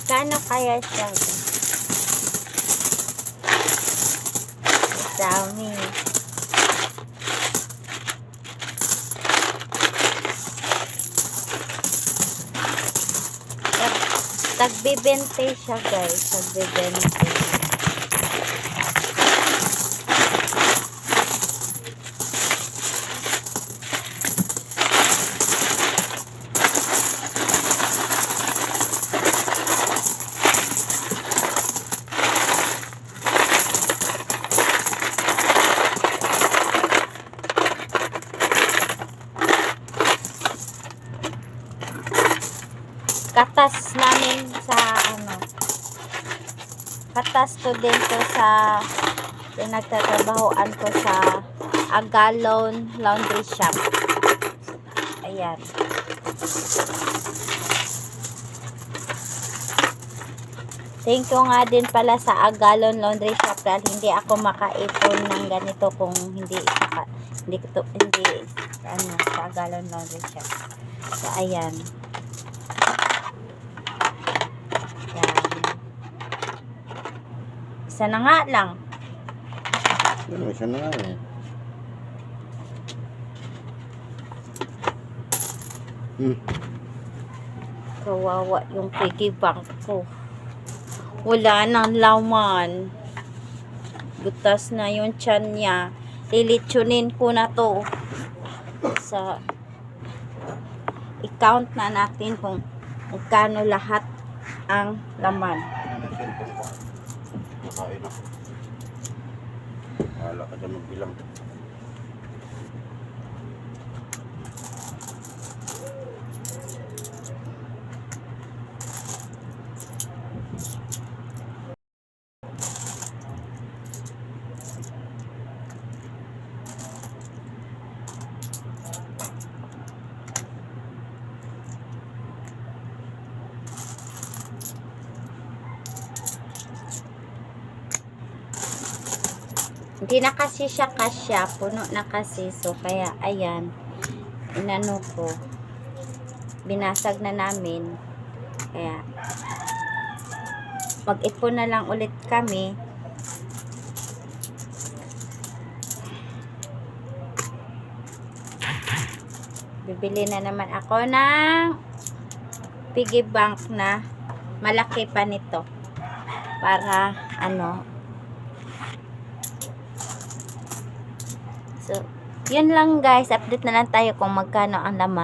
Kano kaya siya? Dami. Tagbibente siya guys. Tagbibente. Katas namin sa katas ko din to sa pinagtatrabahoan ko sa Agalon Laundry Shop. Ayan. Thank you nga din pala sa Agalon Laundry Shop dahil hindi ako makaipon ng ganito kung hindi sa Agalon Laundry Shop. So ayan. Isa na nga lang. Isa na nga eh. Kawawa yung piggy bank ko. Wala nang laman. Butas na yung tiyan niya. Lilitsunin ko na to. I-count na natin kung magkano lahat ang laman. Makain ako. Wala ka dyan magbilang. Hindi na kasi siya kasya, puno na kasi, so kaya ayan, inano ko, binasag na namin, kaya mag-ipon na lang ulit kami. Bibili na naman ako ng piggy bank na malaki pa nito para so, yun lang guys. Update na lang tayo kung magkano ang laman.